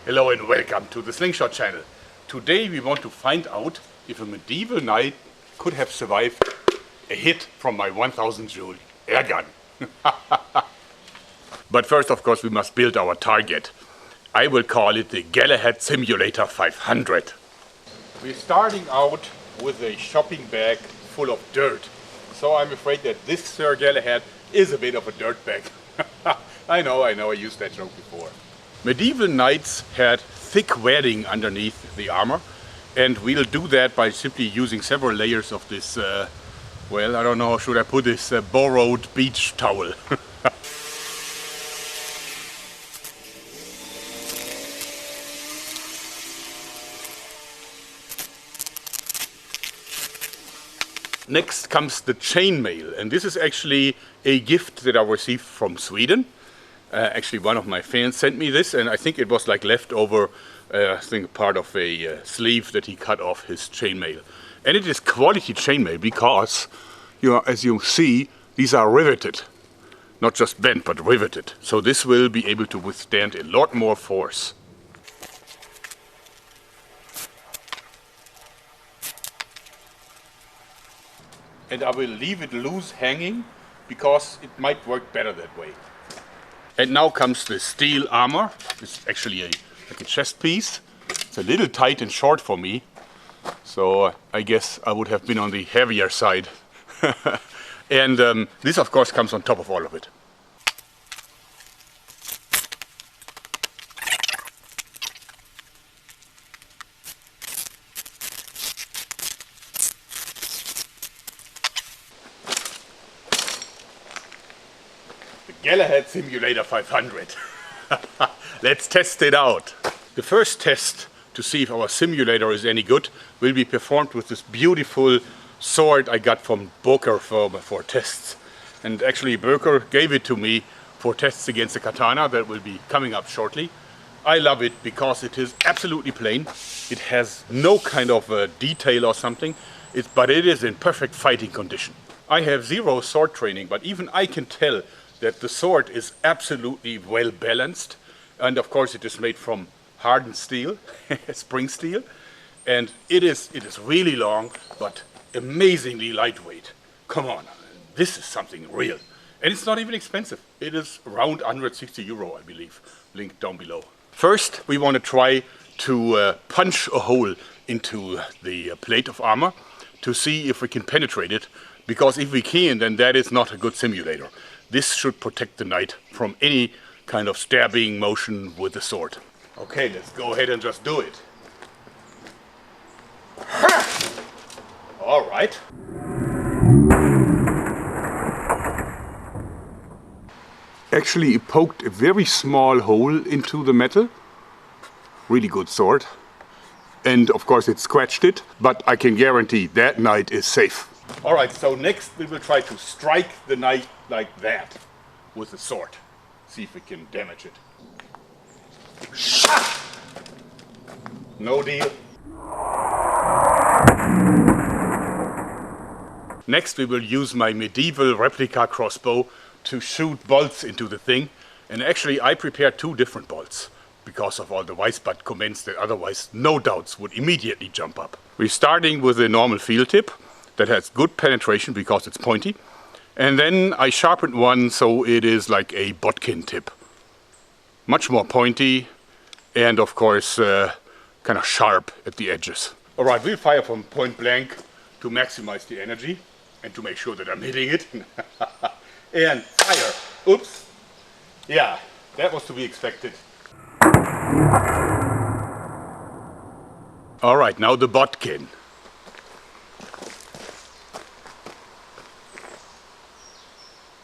Hello and welcome to the Slingshot Channel. Today we want to find out if a medieval knight could have survived a hit from my 1000 Joule airgun. But first, of course, we must build our target. I will call it the Galahad Simulator 500. We're starting out with a shopping bag full of dirt. So I'm afraid that this Sir Galahad is a bit of a dirt bag. I know, I used that joke before. Medieval knights had thick wadding underneath the armor, and we'll do that by simply using several layers of this, well, I don't know how should I put this, borrowed beach towel. Next comes the chainmail, and this is actually a gift that I received from Sweden. Actually, one of my fans sent me this, and I think it was like leftover, I think part of a sleeve that he cut off his chainmail. And it is quality chainmail because, you know, as you see, these are riveted. Not just bent, but riveted. So this will be able to withstand a lot more force. And I will leave it loose hanging because it might work better that way. And now comes the steel armor. It's actually like a chest piece. It's a little tight and short for me, so I guess I would have been on the heavier side. And this of course comes on top of all of it. Galahad Simulator 500. Let's test it out. The first test to see if our simulator is any good will be performed with this beautiful sword I got from Böker for tests. And actually Böker gave it to me for tests against the katana that will be coming up shortly. I love it because it is absolutely plain. It has no kind of detail or something, but it is in perfect fighting condition. I have zero sword training, but even I can tell that the sword is absolutely well balanced, and of course it is made from hardened steel, spring steel, and it is really long but amazingly lightweight. Come on, this is something real, and it's not even expensive. It is around 160 euro, I believe, linked down below. First we want to try to punch a hole into the plate of armor to see if we can penetrate it, because if we can, then that is not a good simulator. This should protect the knight from any kind of stabbing motion with the sword. Okay, let's go ahead and just do it. All right. Actually, it poked a very small hole into the metal. Really good sword. And of course it scratched it, but I can guarantee that knight is safe. Alright, so next we will try to strike the knight like that with the sword. See if we can damage it. Shot! No deal. Next we will use my medieval replica crossbow to shoot bolts into the thing. And actually I prepared two different bolts because of all the Weisbad comments that otherwise no doubts would immediately jump up. We're starting with a normal field tip that has good penetration because it's pointy, and then I sharpened one so it is like a bodkin tip. Much more pointy and of course kind of sharp at the edges. Alright, we'll fire from point blank to maximize the energy and to make sure that I'm hitting it. And fire! Oops! Yeah, that was to be expected. Alright, now the bodkin.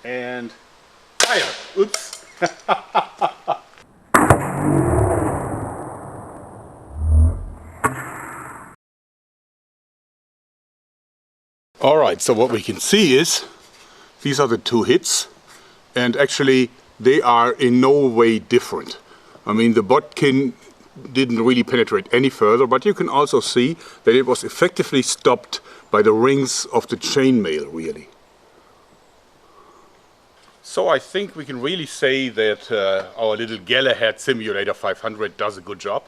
And fire! Oops! Alright, so what we can see is these are the two hits, and actually they are in no way different. I mean, the bodkin didn't really penetrate any further, but you can also see that it was effectively stopped by the rings of the chainmail, really. So I think we can really say that our little Galahad Simulator 500 does a good job.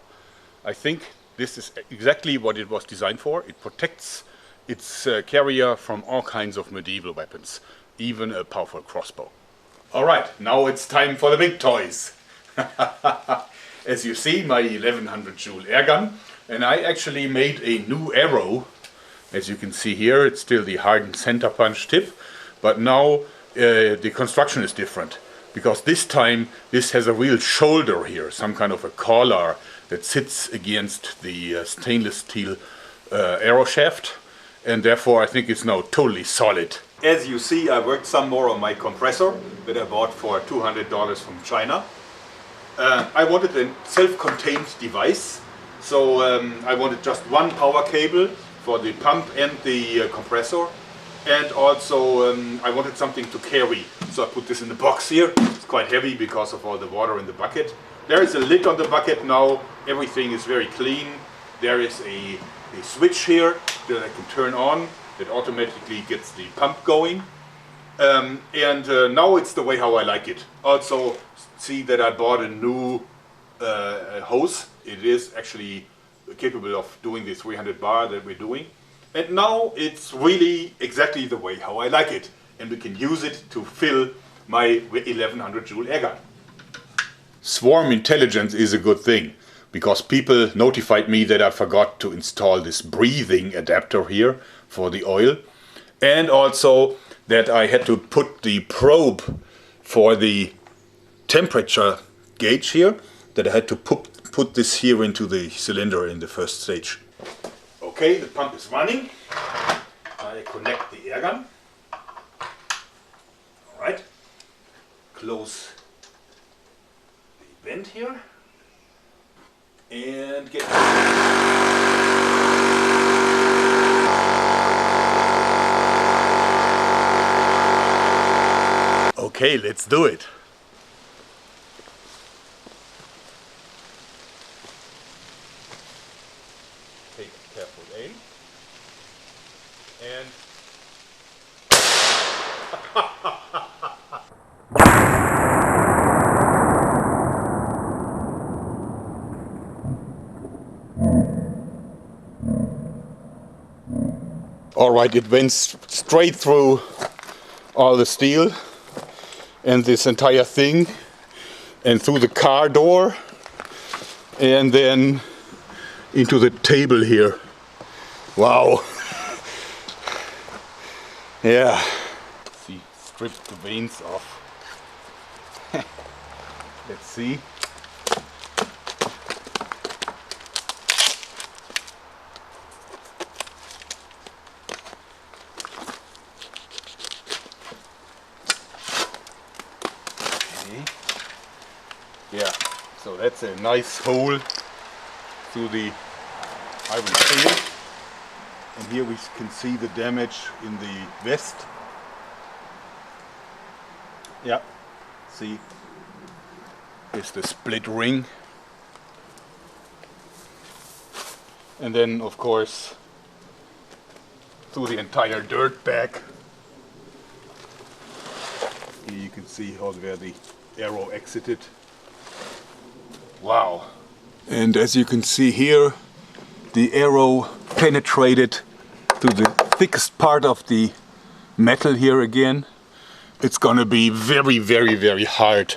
I think this is exactly what it was designed for. It protects its carrier from all kinds of medieval weapons, even a powerful crossbow. Alright, now it's time for the big toys. As you see, my 1100 Joule airgun, and I actually made a new arrow. As you can see here, it's still the hardened center punch tip, but now the construction is different, because this time this has a real shoulder here, some kind of a collar that sits against the stainless steel arrow shaft, and therefore I think it's now totally solid. As you see, I worked some more on my compressor that I bought for $200 from China. I wanted a self-contained device, so I wanted just one power cable for the pump and the compressor, and also I wanted something to carry, so I put this in the box here. It's quite heavy because of all the water in the bucket. There is a lid on the bucket now, everything is very clean. There is a switch here that I can turn on that automatically gets the pump going, and now it's the way how I like it. Also see that I bought a new hose. It is actually capable of doing the 300 bar that we're doing, and now it's really exactly the way how I like it, and we can use it to fill my 1100 Joule airgun. Swarm intelligence is a good thing, because people notified me that I forgot to install this breathing adapter here for the oil, and also that I had to put the probe for the temperature gauge here, that I had to put this here into the cylinder in the first stage. Okay, the pump is running. I connect the airgun. Alright, close the vent here and get okay, let's do it. Take careful aim and alright, it went straight through all the steel and this entire thing, and through the car door, and then into the table here. Wow. Yeah. See, strip the veins off. Let's see. Yeah, so that's a nice hole through the iron steel, and here we can see the damage in the vest. Yeah, see, here's the split ring, and then of course through the entire dirt bag. Here you can see how where the arrow exited. Wow. And as you can see here, the arrow penetrated through the thickest part of the metal here again. It's gonna be very, very, very hard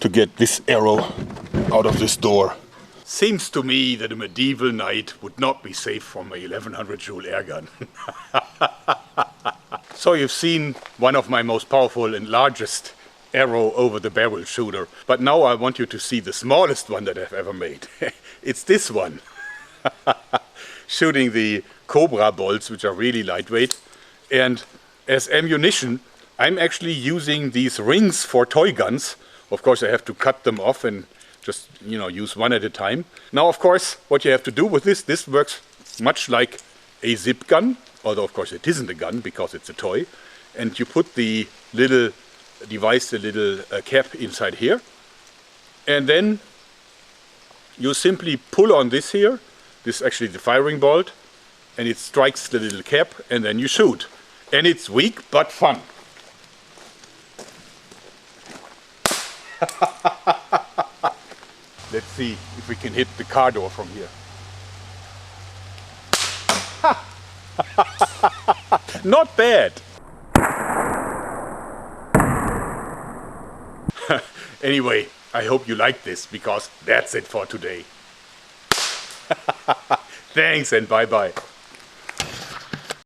to get this arrow out of this door. Seems to me that a medieval knight would not be safe from a 1100 Joule airgun. So you've seen one of my most powerful and largest arrow over the barrel shooter, but now I want you to see the smallest one that I've ever made. It's this one. Shooting the Cobra bolts, which are really lightweight, and as ammunition I'm actually using these rings for toy guns. Of course I have to cut them off and just, you know, use one at a time. Now of course what you have to do with this works much like a zip gun, although of course it isn't a gun because it's a toy, and you put the little device, the little cap inside here, and then you simply pull on this here. This is actually the firing bolt, and it strikes the little cap, and then you shoot. And it's weak but fun. Let's see if we can hit the car door from here. Not bad. Anyway, I hope you liked this, because that's it for today. Thanks and bye bye.